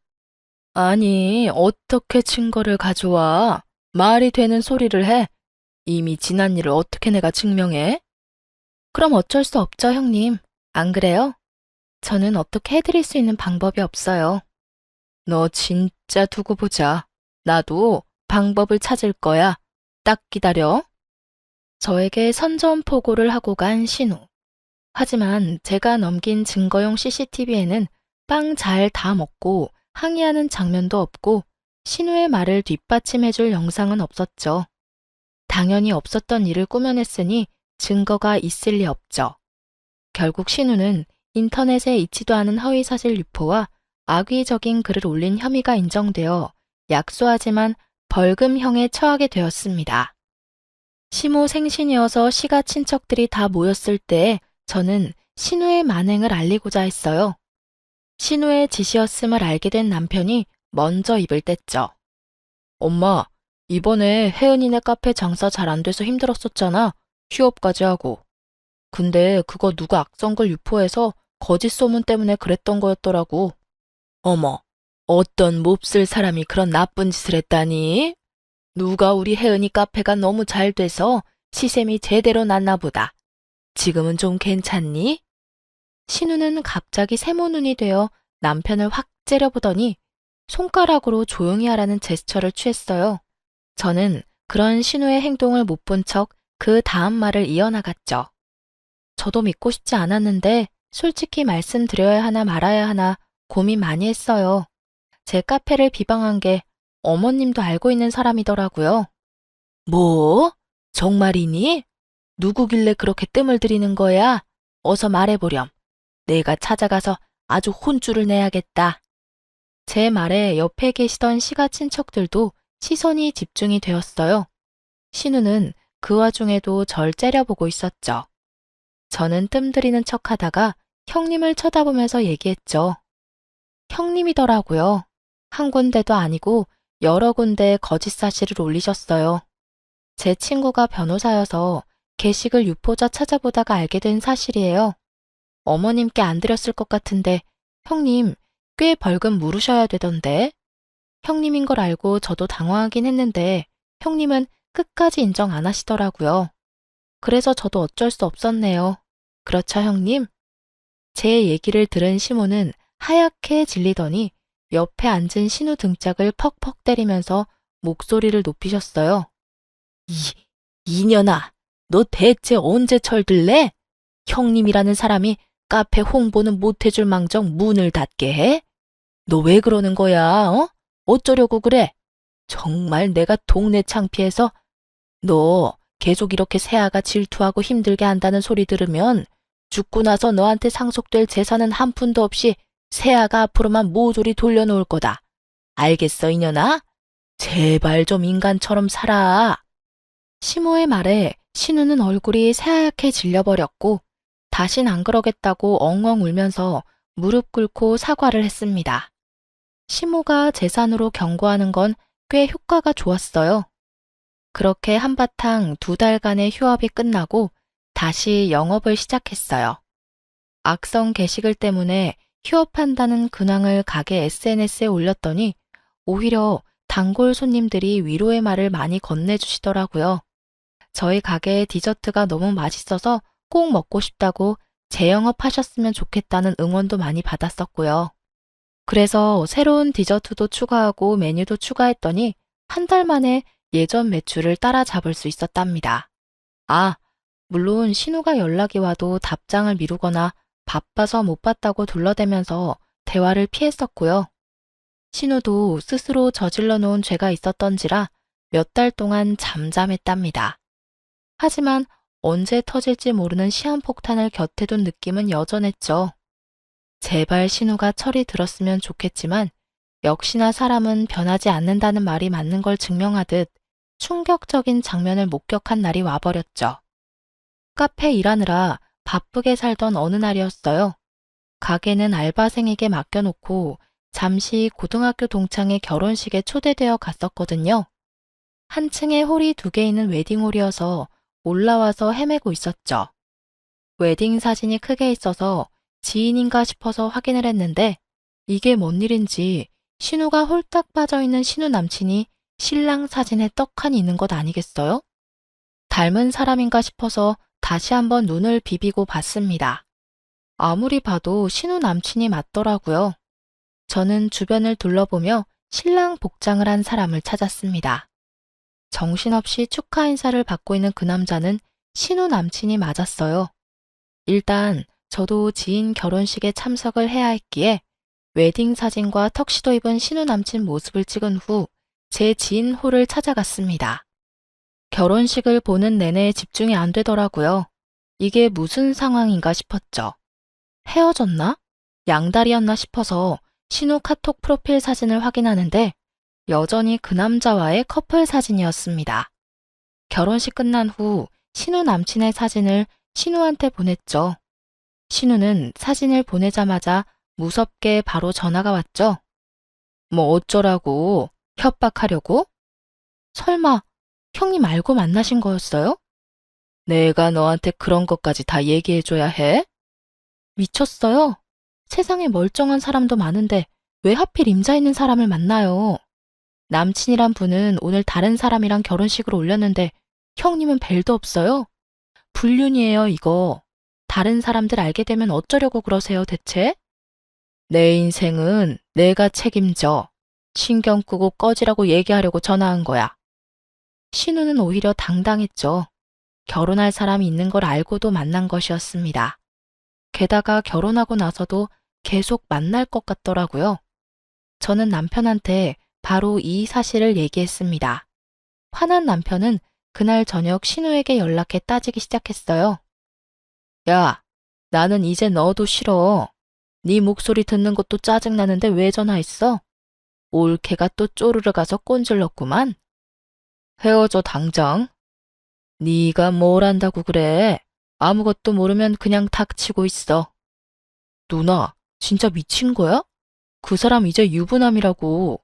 아니, 어떻게 증거를 가져와? 말이 되는 소리를 해. 이미 지난 일을 어떻게 내가 증명해? 그럼 어쩔 수 없죠, 형님. 안 그래요? 저는 어떻게 해드릴 수 있는 방법이 없어요. 너 진짜 두고 보자. 나도 방법을 찾을 거야. 딱 기다려. 저에게 선전포고를 하고 간 신우. 하지만 제가 넘긴 증거용 CCTV에는 빵 잘 다 먹고 항의하는 장면도 없고 신우의 말을 뒷받침해줄 영상은 없었죠. 당연히 없었던 일을 꾸며냈으니 증거가 있을 리 없죠. 결국 신우는 인터넷에 있지도 않은 허위사실 유포와 악의적인 글을 올린 혐의가 인정되어 약소하지만 벌금형에 처하게 되었습니다. 시모 생신이어서 시가 친척들이 다 모였을 때 저는 신우의 만행을 알리고자 했어요. 신우의 짓이었음을 알게 된 남편이 먼저 입을 뗐죠. 엄마, 이번에 혜은이네 카페 장사 잘 안 돼서 힘들었었잖아. 휴업까지 하고. 근데 그거 누가 악성글 유포해서 거짓 소문 때문에 그랬던 거였더라고. 어머, 어떤 몹쓸 사람이 그런 나쁜 짓을 했다니? 누가 우리 혜은이 카페가 너무 잘 돼서 시샘이 제대로 났나 보다. 지금은 좀 괜찮니? 신우는 갑자기 세모눈이 되어 남편을 확 째려보더니 손가락으로 조용히 하라는 제스처를 취했어요. 저는 그런 신우의 행동을 못 본 척 그 다음 말을 이어나갔죠. 저도 믿고 싶지 않았는데 솔직히 말씀드려야 하나 말아야 하나 고민 많이 했어요. 제 카페를 비방한 게 어머님도 알고 있는 사람이더라고요. 뭐? 정말이니? 누구길래 그렇게 뜸을 들이는 거야? 어서 말해보렴. 내가 찾아가서 아주 혼쭐을 내야겠다. 제 말에 옆에 계시던 시가 친척들도 시선이 집중이 되었어요. 신우는 그 와중에도 절 째려보고 있었죠. 저는 뜸들이는 척하다가 형님을 쳐다보면서 얘기했죠. 형님이더라고요. 한 군데도 아니고 여러 군데에 거짓 사실을 올리셨어요. 제 친구가 변호사여서 게시글 유포자 찾아보다가 알게 된 사실이에요. 어머님께 안 드렸을 것 같은데 형님 꽤 벌금 물으셔야 되던데. 형님인 걸 알고 저도 당황하긴 했는데 형님은 끝까지 인정 안 하시더라고요. 그래서 저도 어쩔 수 없었네요. 그렇죠, 형님? 제 얘기를 들은 시모는 하얗게 질리더니 옆에 앉은 신우 등짝을 퍽퍽 때리면서 목소리를 높이셨어요. 이년아, 너 대체 언제 철들래? 형님이라는 사람이 카페 홍보는 못해줄 망정 문을 닫게 해? 너 왜 그러는 거야, 어? 어쩌려고 그래? 정말 내가 동네 창피해서 너 계속 이렇게 세아가 질투하고 힘들게 한다는 소리 들으면 죽고 나서 너한테 상속될 재산은 한 푼도 없이 세아가 앞으로만 모조리 돌려놓을 거다. 알겠어, 이년아? 제발 좀 인간처럼 살아. 시모의 말에 신우는 얼굴이 새하얗게 질려버렸고 다신 안 그러겠다고 엉엉 울면서 무릎 꿇고 사과를 했습니다. 시모가 재산으로 경고하는 건 꽤 효과가 좋았어요. 그렇게 한바탕 2달간의 휴업이 끝나고 다시 영업을 시작했어요. 악성 게시글 때문에 휴업한다는 근황을 가게 SNS에 올렸더니 오히려 단골 손님들이 위로의 말을 많이 건네주시더라고요. 저희 가게의 디저트가 너무 맛있어서 꼭 먹고 싶다고 재영업하셨으면 좋겠다는 응원도 많이 받았었고요. 그래서 새로운 디저트도 추가하고 메뉴도 추가했더니 한 달 만에 예전 매출을 따라잡을 수 있었답니다. 아, 물론 신우가 연락이 와도 답장을 미루거나 바빠서 못 봤다고 둘러대면서 대화를 피했었고요. 신우도 스스로 저질러 놓은 죄가 있었던지라 몇 달 동안 잠잠했답니다. 하지만 언제 터질지 모르는 시한폭탄을 곁에 둔 느낌은 여전했죠. 제발 신우가 철이 들었으면 좋겠지만 역시나 사람은 변하지 않는다는 말이 맞는 걸 증명하듯 충격적인 장면을 목격한 날이 와버렸죠. 카페 일하느라 바쁘게 살던 어느 날이었어요. 가게는 알바생에게 맡겨놓고 잠시 고등학교 동창의 결혼식에 초대되어 갔었거든요. 한 층에 홀이 2개 있는 웨딩홀이어서 올라와서 헤매고 있었죠. 웨딩 사진이 크게 있어서 지인인가 싶어서 확인을 했는데 이게 뭔 일인지 신우가 홀딱 빠져있는 신우 남친이 신랑 사진에 떡하니 있는 것 아니겠어요? 닮은 사람인가 싶어서 다시 한번 눈을 비비고 봤습니다. 아무리 봐도 신우 남친이 맞더라고요. 저는 주변을 둘러보며 신랑 복장을 한 사람을 찾았습니다. 정신없이 축하 인사를 받고 있는 그 남자는 신우 남친이 맞았어요. 일단 저도 지인 결혼식에 참석을 해야 했기에 웨딩 사진과 턱시도 입은 신우 남친 모습을 찍은 후 제 지인 홀을 찾아갔습니다. 결혼식을 보는 내내 집중이 안 되더라고요. 이게 무슨 상황인가 싶었죠. 헤어졌나? 양다리였나 싶어서 신우 카톡 프로필 사진을 확인하는데 여전히 그 남자와의 커플 사진이었습니다. 결혼식 끝난 후 신우 남친의 사진을 신우한테 보냈죠. 신우는 사진을 보내자마자 무섭게 바로 전화가 왔죠. 뭐 어쩌라고? 협박하려고? 설마 형님 알고 만나신 거였어요? 내가 너한테 그런 것까지 다 얘기해줘야 해? 미쳤어요? 세상에 멀쩡한 사람도 많은데 왜 하필 임자 있는 사람을 만나요? 남친이란 분은 오늘 다른 사람이랑 결혼식을 올렸는데 형님은 벨도 없어요? 불륜이에요, 이거. 다른 사람들 알게 되면 어쩌려고 그러세요, 대체? 내 인생은 내가 책임져. 신경 끄고 꺼지라고 얘기하려고 전화한 거야. 신우는 오히려 당당했죠. 결혼할 사람이 있는 걸 알고도 만난 것이었습니다. 게다가 결혼하고 나서도 계속 만날 것 같더라고요. 저는 남편한테 바로 이 사실을 얘기했습니다. 화난 남편은 그날 저녁 신우에게 연락해 따지기 시작했어요. 야, 나는 이제 너도 싫어. 네 목소리 듣는 것도 짜증나는데 왜 전화했어? 올케가 또 쪼르르 가서 꼰질렀구만. 헤어져 당장. 네가 뭘 안다고 그래. 아무것도 모르면 그냥 닥치고 있어. 누나, 진짜 미친 거야? 그 사람 이제 유부남이라고.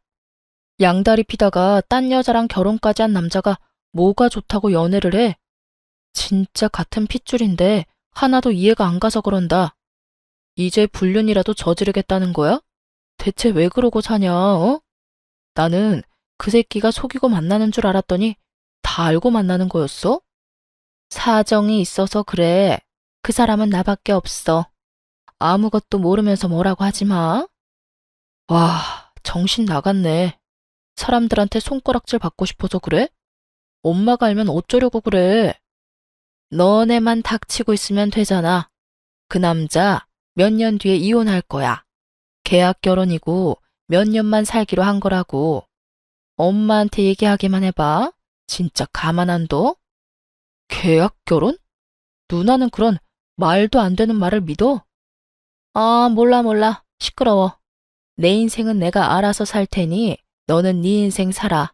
양다리 피다가 딴 여자랑 결혼까지 한 남자가 뭐가 좋다고 연애를 해? 진짜 같은 핏줄인데 하나도 이해가 안 가서 그런다. 이제 불륜이라도 저지르겠다는 거야? 대체 왜 그러고 사냐, 어? 나는 그 새끼가 속이고 만나는 줄 알았더니 다 알고 만나는 거였어? 사정이 있어서 그래. 그 사람은 나밖에 없어. 아무것도 모르면서 뭐라고 하지 마. 와, 정신 나갔네. 사람들한테 손가락질 받고 싶어서 그래? 엄마가 알면 어쩌려고 그래? 너네만 닥치고 있으면 되잖아. 그 남자 몇 년 뒤에 이혼할 거야. 계약 결혼이고 몇 년만 살기로 한 거라고. 엄마한테 얘기하기만 해봐. 진짜 가만 안 둬? 계약 결혼? 누나는 그런 말도 안 되는 말을 믿어? 아, 몰라. 시끄러워. 내 인생은 내가 알아서 살 테니 너는 네 인생 살아.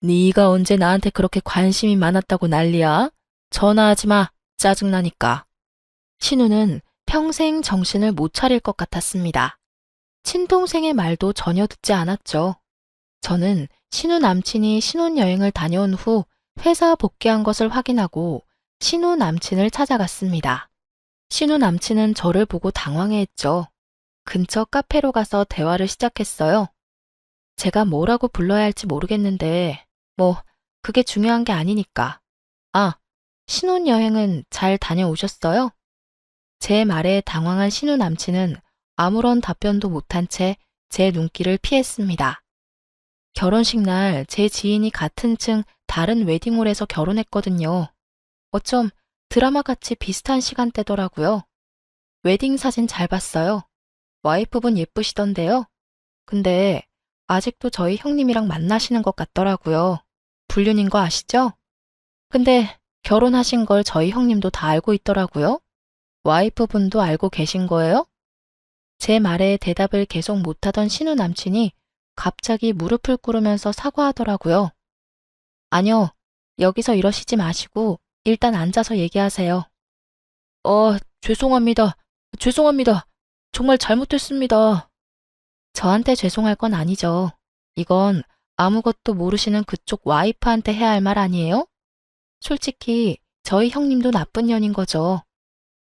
네가 언제 나한테 그렇게 관심이 많았다고 난리야? 전화하지 마. 짜증나니까. 신우는 평생 정신을 못 차릴 것 같았습니다. 친동생의 말도 전혀 듣지 않았죠. 저는 신우 남친이 신혼여행을 다녀온 후 회사 복귀한 것을 확인하고 신우 남친을 찾아갔습니다. 신우 남친은 저를 보고 당황해했죠. 근처 카페로 가서 대화를 시작했어요. 제가 뭐라고 불러야 할지 모르겠는데, 그게 중요한 게 아니니까. 아, 신혼여행은 잘 다녀오셨어요? 제 말에 당황한 신우 남친은 아무런 답변도 못한 채 제 눈길을 피했습니다. 결혼식 날 제 지인이 같은 층 다른 웨딩홀에서 결혼했거든요. 어쩜 드라마같이 비슷한 시간대더라고요. 웨딩 사진 잘 봤어요. 와이프분 예쁘시던데요. 근데 아직도 저희 형님이랑 만나시는 것 같더라고요. 불륜인 거 아시죠? 근데 결혼하신 걸 저희 형님도 다 알고 있더라고요. 와이프분도 알고 계신 거예요? 제 말에 대답을 계속 못하던 신우 남친이 갑자기 무릎을 꿇으면서 사과하더라고요. 아니요, 여기서 이러시지 마시고 일단 앉아서 얘기하세요. 죄송합니다. 죄송합니다. 정말 잘못했습니다. 저한테 죄송할 건 아니죠. 이건 아무것도 모르시는 그쪽 와이프한테 해야 할 말 아니에요? 솔직히 저희 형님도 나쁜 년인 거죠.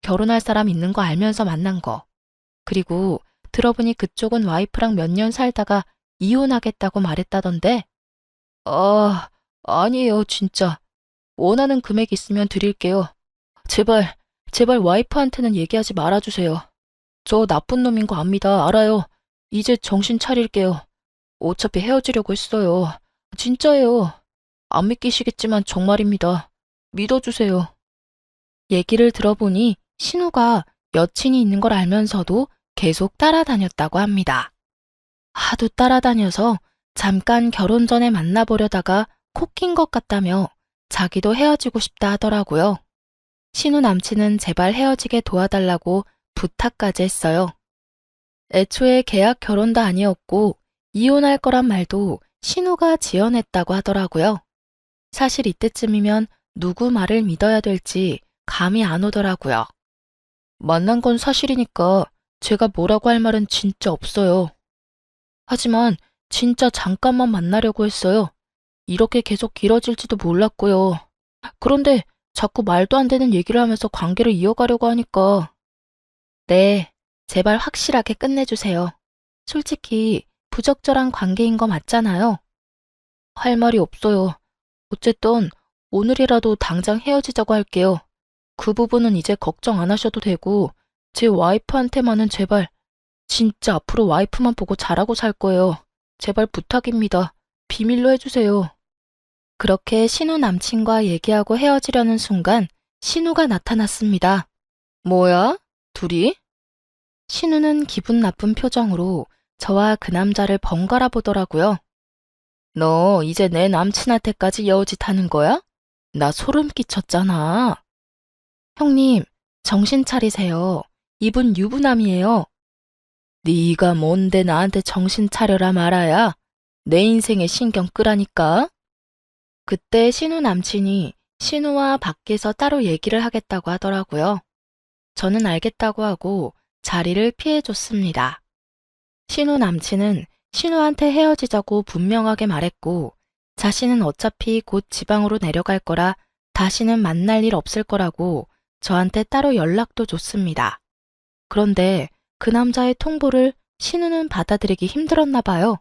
결혼할 사람 있는 거 알면서 만난 거. 그리고 들어보니 그쪽은 와이프랑 몇 년 살다가 이혼하겠다고 말했다던데. 아니에요, 진짜. 원하는 금액 있으면 드릴게요. 제발, 제발 와이프한테는 얘기하지 말아주세요. 저 나쁜 놈인 거 압니다. 알아요. 이제 정신 차릴게요. 어차피 헤어지려고 했어요. 진짜예요. 안 믿기시겠지만 정말입니다. 믿어주세요. 얘기를 들어보니 신우가 여친이 있는 걸 알면서도 계속 따라다녔다고 합니다. 하도 따라다녀서 잠깐 결혼 전에 만나보려다가 콕 낀 것 같다며 자기도 헤어지고 싶다 하더라고요. 신우 남친은 제발 헤어지게 도와달라고 부탁까지 했어요. 애초에 계약 결혼도 아니었고 이혼할 거란 말도 신우가 지어냈다고 하더라고요. 사실 이때쯤이면 누구 말을 믿어야 될지 감이 안 오더라고요. 만난 건 사실이니까 제가 뭐라고 할 말은 진짜 없어요. 하지만 진짜 잠깐만 만나려고 했어요. 이렇게 계속 길어질지도 몰랐고요. 그런데 자꾸 말도 안 되는 얘기를 하면서 관계를 이어가려고 하니까. 네, 제발 확실하게 끝내주세요. 솔직히 부적절한 관계인 거 맞잖아요. 할 말이 없어요. 어쨌든 오늘이라도 당장 헤어지자고 할게요. 그 부분은 이제 걱정 안 하셔도 되고 제 와이프한테만은 제발 진짜 앞으로 와이프만 보고 잘하고 살 거예요. 제발 부탁입니다. 비밀로 해주세요. 그렇게 신우 남친과 얘기하고 헤어지려는 순간 신우가 나타났습니다. 뭐야? 둘이? 신우는 기분 나쁜 표정으로 저와 그 남자를 번갈아 보더라고요. 너 이제 내 남친한테까지 여우짓 하는 거야? 나 소름 끼쳤잖아. 형님, 정신 차리세요. 이분 유부남이에요. 네가 뭔데 나한테 정신 차려라 말아야. 내 인생에 신경 끄라니까. 그때 신우 남친이 신우와 밖에서 따로 얘기를 하겠다고 하더라고요. 저는 알겠다고 하고 자리를 피해줬습니다. 신우 남친은 신우한테 헤어지자고 분명하게 말했고 자신은 어차피 곧 지방으로 내려갈 거라 다시는 만날 일 없을 거라고 저한테 따로 연락도 줬습니다. 그런데 그 남자의 통보를 신우는 받아들이기 힘들었나 봐요.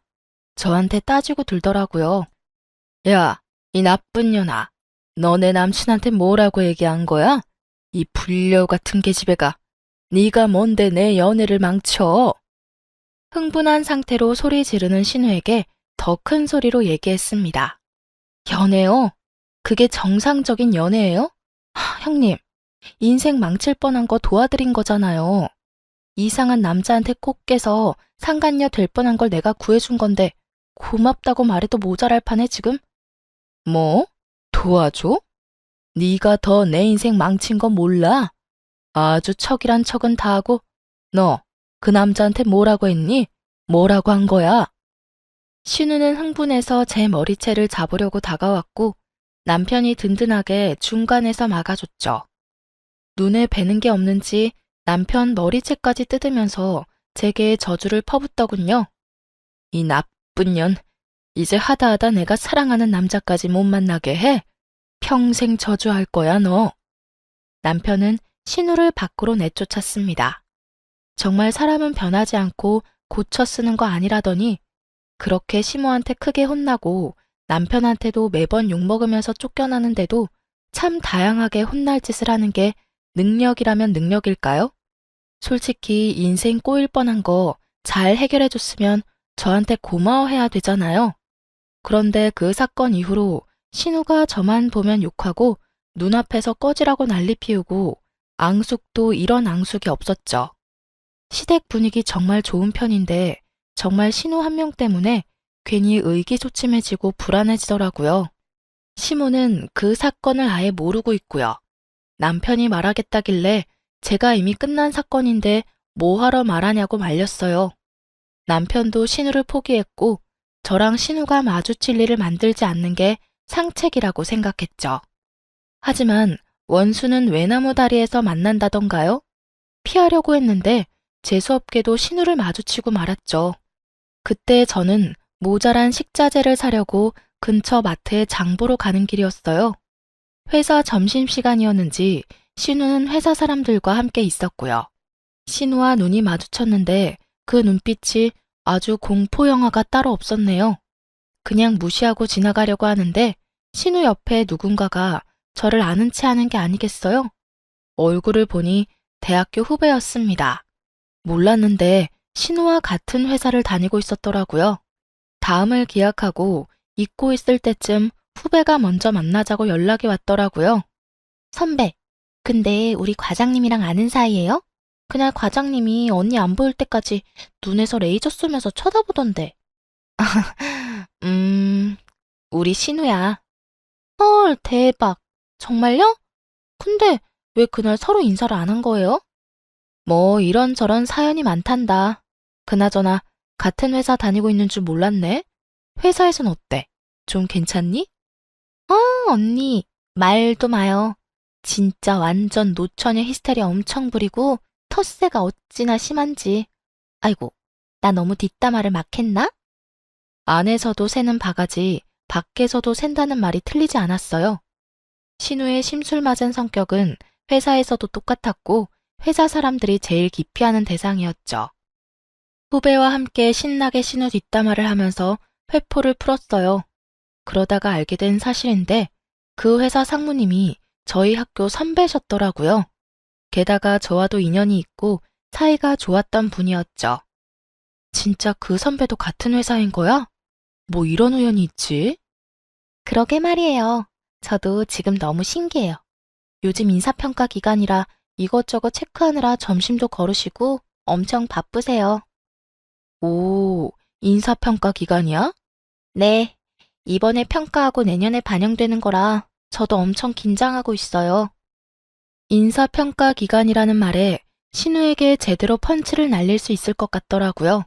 저한테 따지고 들더라고요. 야, 이 나쁜 년아. 너 내 남친한테 뭐라고 얘기한 거야? 이 불려 같은 계집애가. 네가 뭔데 내 연애를 망쳐? 흥분한 상태로 소리 지르는 신우에게 더 큰 소리로 얘기했습니다. 연애요? 그게 정상적인 연애예요? 형님, 인생 망칠 뻔한 거 도와드린 거잖아요. 이상한 남자한테 꼭 깨서 상간녀 될 뻔한 걸 내가 구해준 건데 고맙다고 말해도 모자랄 판에 지금? 뭐? 도와줘? 네가 더 내 인생 망친 건 몰라? 아주 척이란 척은 다 하고 너 그 남자한테 뭐라고 했니? 뭐라고 한 거야? 신우는 흥분해서 제 머리채를 잡으려고 다가왔고 남편이 든든하게 중간에서 막아줬죠. 눈에 뵈는 게 없는지 남편 머리채까지 뜯으면서 제게 저주를 퍼붓더군요. 이 나쁜 년, 이제 하다하다 내가 사랑하는 남자까지 못 만나게 해? 평생 저주할 거야 너. 남편은 신우를 밖으로 내쫓았습니다. 정말 사람은 변하지 않고 고쳐 쓰는 거 아니라더니 그렇게 시모한테 크게 혼나고 남편한테도 매번 욕먹으면서 쫓겨나는데도 참 다양하게 혼날 짓을 하는 게 능력이라면 능력일까요? 솔직히 인생 꼬일 뻔한 거 잘 해결해줬으면 저한테 고마워해야 되잖아요. 그런데 그 사건 이후로 신우가 저만 보면 욕하고 눈앞에서 꺼지라고 난리 피우고 앙숙도 이런 앙숙이 없었죠. 시댁 분위기 정말 좋은 편인데 정말 신우 한 명 때문에 괜히 의기소침해지고 불안해지더라고요. 시모는 그 사건을 아예 모르고 있고요. 남편이 말하겠다길래 제가 이미 끝난 사건인데 뭐하러 말하냐고 말렸어요. 남편도 신우를 포기했고 저랑 신우가 마주칠 일을 만들지 않는 게 상책이라고 생각했죠. 하지만 원수는 외나무 다리에서 만난다던가요? 피하려고 했는데 재수없게도 신우를 마주치고 말았죠. 그때 저는 모자란 식자재를 사려고 근처 마트에 장 보러 가는 길이었어요. 회사 점심시간이었는지 신우는 회사 사람들과 함께 있었고요. 신우와 눈이 마주쳤는데 그 눈빛이 아주 공포 영화가 따로 없었네요. 그냥 무시하고 지나가려고 하는데 신우 옆에 누군가가 저를 아는 체 하는 게 아니겠어요? 얼굴을 보니 대학교 후배였습니다. 몰랐는데 신우와 같은 회사를 다니고 있었더라고요. 다음을 기약하고 잊고 있을 때쯤 후배가 먼저 만나자고 연락이 왔더라고요. 선배, 근데 우리 과장님이랑 아는 사이예요? 그날 과장님이 언니 안 보일 때까지 눈에서 레이저 쏘면서 쳐다보던데. 우리 신우야. 헐, 대박. 정말요? 근데 왜 그날 서로 인사를 안 한 거예요? 뭐 이런저런 사연이 많단다. 그나저나 같은 회사 다니고 있는 줄 몰랐네. 회사에선 어때? 좀 괜찮니? 언니, 말도 마요. 진짜 완전 노처녀 히스테리아 엄청 부리고 텃세가 어찌나 심한지. 아이고, 나 너무 뒷담화를 막 했나? 안에서도 새는 바가지, 밖에서도 샌다는 말이 틀리지 않았어요. 신우의 심술맞은 성격은 회사에서도 똑같았고 회사 사람들이 제일 기피하는 대상이었죠. 후배와 함께 신나게 신우 뒷담화를 하면서 회포를 풀었어요. 그러다가 알게 된 사실인데 그 회사 상무님이 저희 학교 선배셨더라고요. 게다가 저와도 인연이 있고 사이가 좋았던 분이었죠. 진짜 그 선배도 같은 회사인 거야? 뭐 이런 우연이 있지? 그러게 말이에요. 저도 지금 너무 신기해요. 요즘 인사평가 기간이라 이것저것 체크하느라 점심도 거르시고 엄청 바쁘세요. 오, 인사평가 기간이야? 네, 이번에 평가하고 내년에 반영되는 거라 저도 엄청 긴장하고 있어요. 인사평가 기간이라는 말에 신우에게 제대로 펀치를 날릴 수 있을 것 같더라고요.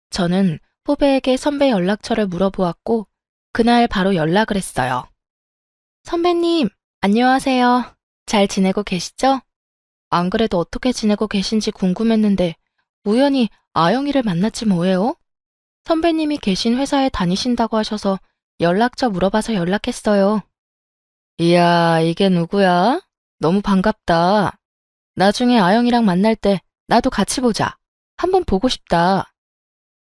저는 후배에게 선배 연락처를 물어보았고 그날 바로 연락을 했어요. 선배님, 안녕하세요. 잘 지내고 계시죠? 안 그래도 어떻게 지내고 계신지 궁금했는데 우연히 아영이를 만났지 뭐예요? 선배님이 계신 회사에 다니신다고 하셔서 연락처 물어봐서 연락했어요. 이야, 이게 누구야? 너무 반갑다. 나중에 아영이랑 만날 때 나도 같이 보자. 한번 보고 싶다.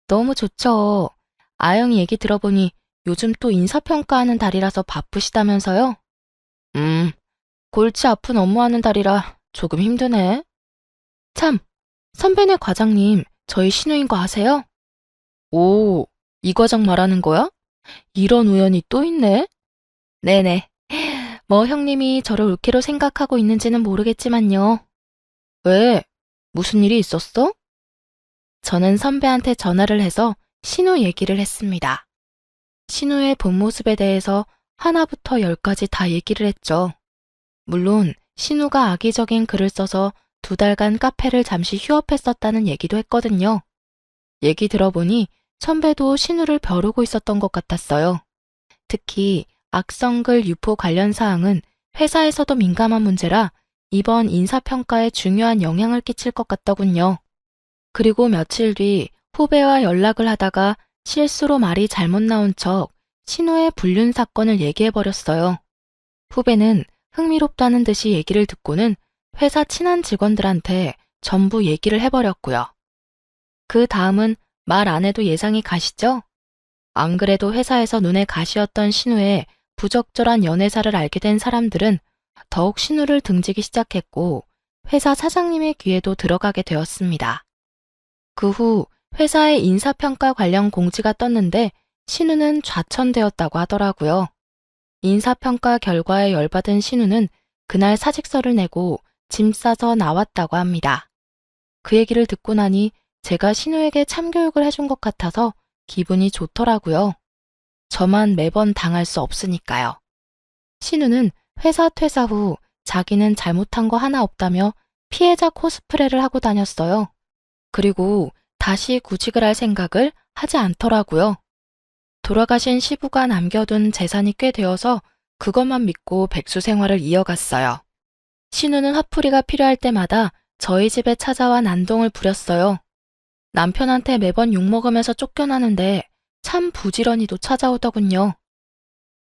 너무 좋죠. 아영이 얘기 들어보니 요즘 또 인사평가하는 달이라서 바쁘시다면서요? 음, 골치 아픈 업무하는 달이라 조금 힘드네. 참, 선배네 과장님, 저희 신우인 거 아세요? 오, 이 과장 말하는 거야? 이런 우연이 또 있네? 네네. 뭐 형님이 저를 올케로 생각하고 있는지는 모르겠지만요. 왜? 무슨 일이 있었어? 저는 선배한테 전화를 해서 신우 얘기를 했습니다. 신우의 본 모습에 대해서 하나부터 열까지 다 얘기를 했죠. 물론 신우가 악의적인 글을 써서 2달간 카페를 잠시 휴업했었다는 얘기도 했거든요. 얘기 들어보니 선배도 신우를 벼르고 있었던 것 같았어요. 특히 악성글 유포 관련 사항은 회사에서도 민감한 문제라 이번 인사평가에 중요한 영향을 끼칠 것 같더군요. 그리고 며칠 뒤 후배와 연락을 하다가 실수로 말이 잘못 나온 척 신우의 불륜 사건을 얘기해버렸어요. 후배는 흥미롭다는 듯이 얘기를 듣고는 회사 친한 직원들한테 전부 얘기를 해버렸고요. 그 다음은 말 안 해도 예상이 가시죠? 안 그래도 회사에서 눈에 가시였던 신우의 부적절한 연애사를 알게 된 사람들은 더욱 신우를 등지기 시작했고 회사 사장님의 귀에도 들어가게 되었습니다. 그 후 회사의 인사평가 관련 공지가 떴는데 신우는 좌천되었다고 하더라고요. 인사평가 결과에 열받은 신우는 그날 사직서를 내고 짐 싸서 나왔다고 합니다. 그 얘기를 듣고 나니 제가 신우에게 참교육을 해준 것 같아서 기분이 좋더라고요. 저만 매번 당할 수 없으니까요. 신우는 회사 퇴사 후 자기는 잘못한 거 하나 없다며 피해자 코스프레를 하고 다녔어요. 그리고 다시 구직을 할 생각을 하지 않더라고요. 돌아가신 시부가 남겨둔 재산이 꽤 되어서 그것만 믿고 백수 생활을 이어갔어요. 신우는 화풀이가 필요할 때마다 저희 집에 찾아와 난동을 부렸어요. 남편한테 매번 욕먹으면서 쫓겨나는데 참 부지런히도 찾아오더군요.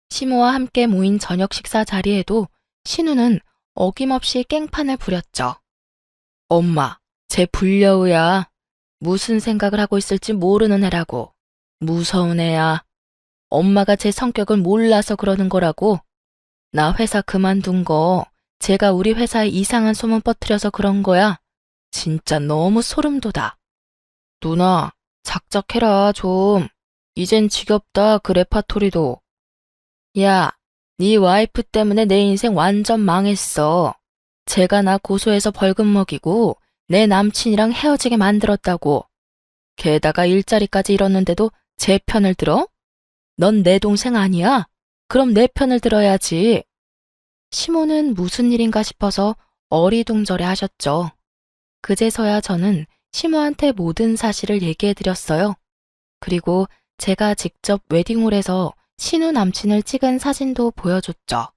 시모와 함께 모인 저녁 식사 자리에도 신우는 어김없이 깽판을 부렸죠. 엄마, 쟤 불려우야. 무슨 생각을 하고 있을지 모르는 애라고. 무서운 애야. 엄마가 제 성격을 몰라서 그러는 거라고. 나 회사 그만둔 거 제가 우리 회사에 이상한 소문 퍼뜨려서 그런 거야. 진짜 너무 소름 돋아. 누나, 작작해라 좀. 이젠 지겹다 그 레파토리도. 야, 네 와이프 때문에 내 인생 완전 망했어. 제가 나 고소해서 벌금 먹이고 내 남친이랑 헤어지게 만들었다고. 게다가 일자리까지 잃었는데도 제 편을 들어? 넌 내 동생 아니야? 그럼 내 편을 들어야지. 시모는 무슨 일인가 싶어서 어리둥절해 하셨죠. 그제서야 저는 시모한테 모든 사실을 얘기해드렸어요. 그리고 제가 직접 웨딩홀에서 신우 남친을 찍은 사진도 보여줬죠.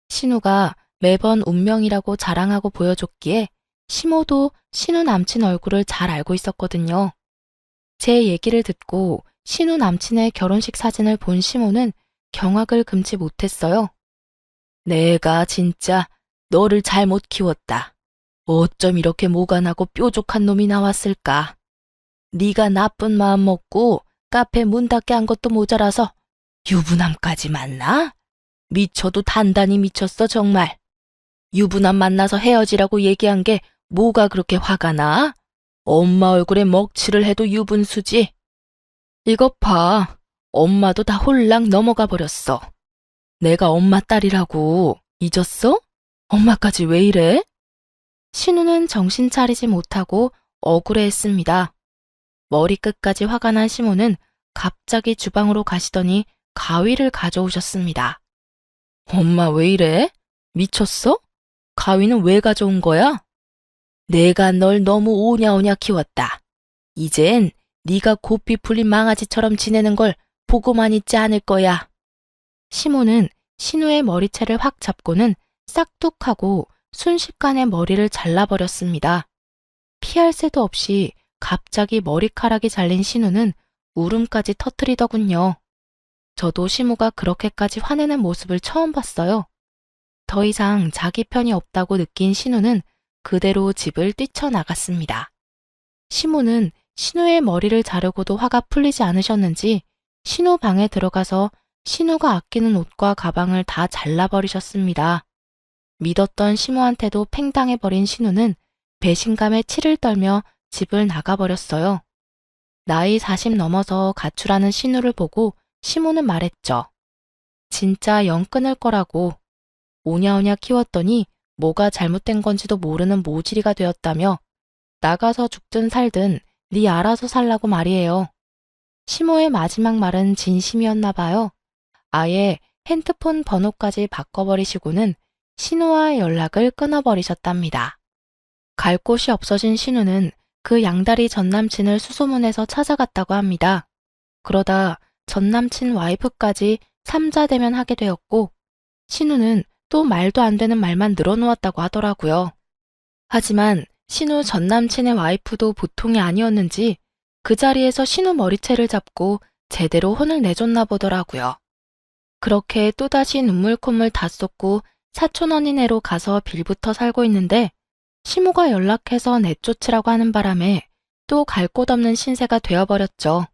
신우가 매번 운명이라고 자랑하고 보여줬기에 시모도 신우 남친 얼굴을 잘 알고 있었거든요. 제 얘기를 듣고 신우 남친의 결혼식 사진을 본 시모는 경악을 금치 못했어요. 내가 진짜 너를 잘못 키웠다. 어쩜 이렇게 모간하고 뾰족한 놈이 나왔을까. 네가 나쁜 마음 먹고 카페 문 닫게 한 것도 모자라서 유부남까지 만나? 미쳐도 단단히 미쳤어 정말. 유부남 만나서 헤어지라고 얘기한 게 뭐가 그렇게 화가 나? 엄마 얼굴에 먹칠을 해도 유분수지. 이것 봐. 엄마도 다 홀랑 넘어가 버렸어. 내가 엄마 딸이라고. 잊었어? 엄마까지 왜 이래? 신우는 정신 차리지 못하고 억울해했습니다. 머리끝까지 화가 난 시모는 갑자기 주방으로 가시더니 가위를 가져오셨습니다. 엄마 왜 이래? 미쳤어? 가위는 왜 가져온 거야? 내가 널 너무 오냐오냐 키웠다. 이젠 네가 고삐 풀린 망아지처럼 지내는 걸 보고만 있지 않을 거야. 시모는 신우의 머리채를 확 잡고는 싹둑하고 순식간에 머리를 잘라버렸습니다. 피할 새도 없이 갑자기 머리카락이 잘린 신우는 울음까지 터뜨리더군요. 저도 시모가 그렇게까지 화내는 모습을 처음 봤어요. 더 이상 자기 편이 없다고 느낀 신우는 그대로 집을 뛰쳐나갔습니다. 시모는 신우의 머리를 자르고도 화가 풀리지 않으셨는지 신우 방에 들어가서 신우가 아끼는 옷과 가방을 다 잘라버리셨습니다. 믿었던 시모한테도 팽당해버린 신우는 배신감에 치를 떨며 집을 나가버렸어요. 나이 40 넘어서 가출하는 신우를 보고 시모는 말했죠. 진짜 영 끊을 거라고. 오냐오냐 키웠더니 뭐가 잘못된 건지도 모르는 모지리가 되었다며 나가서 죽든 살든 네 알아서 살라고 말이에요. 시모의 마지막 말은 진심이었나 봐요. 아예 핸드폰 번호까지 바꿔버리시고는 신우와의 연락을 끊어버리셨답니다. 갈 곳이 없어진 신우는 그 양다리 전남친을 수소문해서 찾아갔다고 합니다. 그러다 전남친 와이프까지 삼자대면하게 되었고 신우는 또 말도 안 되는 말만 늘어놓았다고 하더라고요. 하지만 신우 전남친의 와이프도 보통이 아니었는지 그 자리에서 신우 머리채를 잡고 제대로 혼을 내줬나 보더라고요. 그렇게 또다시 눈물 콧물 다 쏟고 사촌 언니네로 가서 빌부터 살고 있는데 시모가 연락해서 내쫓으라고 하는 바람에 또 갈 곳 없는 신세가 되어버렸죠.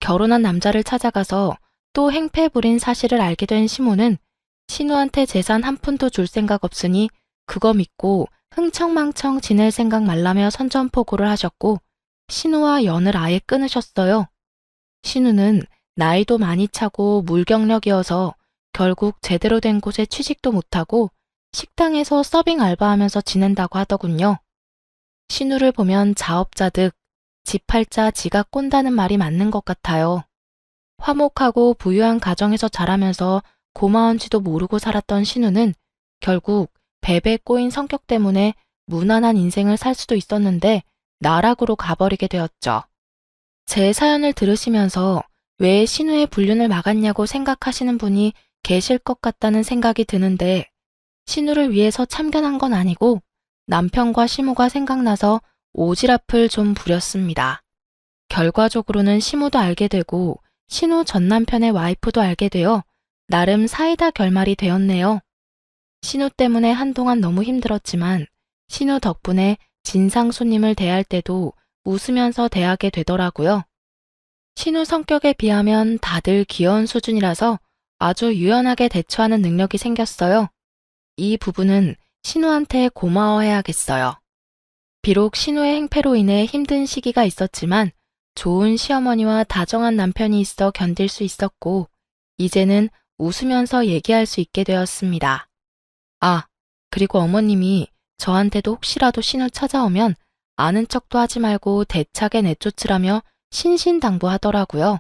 결혼한 남자를 찾아가서 또 행패 부린 사실을 알게 된 시모는 신우한테 재산 한 푼도 줄 생각 없으니 그거 믿고 흥청망청 지낼 생각 말라며 선전포고를 하셨고 신우와 연을 아예 끊으셨어요. 신우는 나이도 많이 차고 물경력이어서 결국 제대로 된 곳에 취직도 못하고 식당에서 서빙 알바하면서 지낸다고 하더군요. 신우를 보면 자업자득, 지 팔자 지가 꼰다는 말이 맞는 것 같아요. 화목하고 부유한 가정에서 자라면서 고마운지도 모르고 살았던 신우는 결국 베베 꼬인 성격 때문에 무난한 인생을 살 수도 있었는데 나락으로 가버리게 되었죠. 제 사연을 들으시면서 왜 신우의 불륜을 막았냐고 생각하시는 분이 계실 것 같다는 생각이 드는데 신우를 위해서 참견한 건 아니고 남편과 시무가 생각나서 오지랖을 좀 부렸습니다. 결과적으로는 시무도 알게 되고 신우 전 남편의 와이프도 알게 되어 나름 사이다 결말이 되었네요. 신우 때문에 한동안 너무 힘들었지만 신우 덕분에 진상 손님을 대할 때도 웃으면서 대하게 되더라고요. 신우 성격에 비하면 다들 귀여운 수준이라서 아주 유연하게 대처하는 능력이 생겼어요. 이 부분은 신우한테 고마워해야겠어요. 비록 신우의 행패로 인해 힘든 시기가 있었지만 좋은 시어머니와 다정한 남편이 있어 견딜 수 있었고 이제는 웃으면서 얘기할 수 있게 되었습니다. 아, 그리고 어머님이 저한테도 혹시라도 신우 찾아오면 아는 척도 하지 말고 대차게 내쫓으라며 신신당부하더라고요.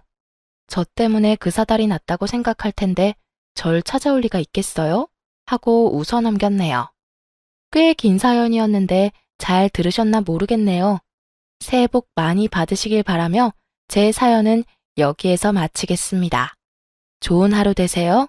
저 때문에 그 사달이 났다고 생각할 텐데 절 찾아올 리가 있겠어요? 하고 웃어 넘겼네요. 꽤 긴 사연이었는데 잘 들으셨나 모르겠네요. 새해 복 많이 받으시길 바라며 제 사연은 여기에서 마치겠습니다. 좋은 하루 되세요.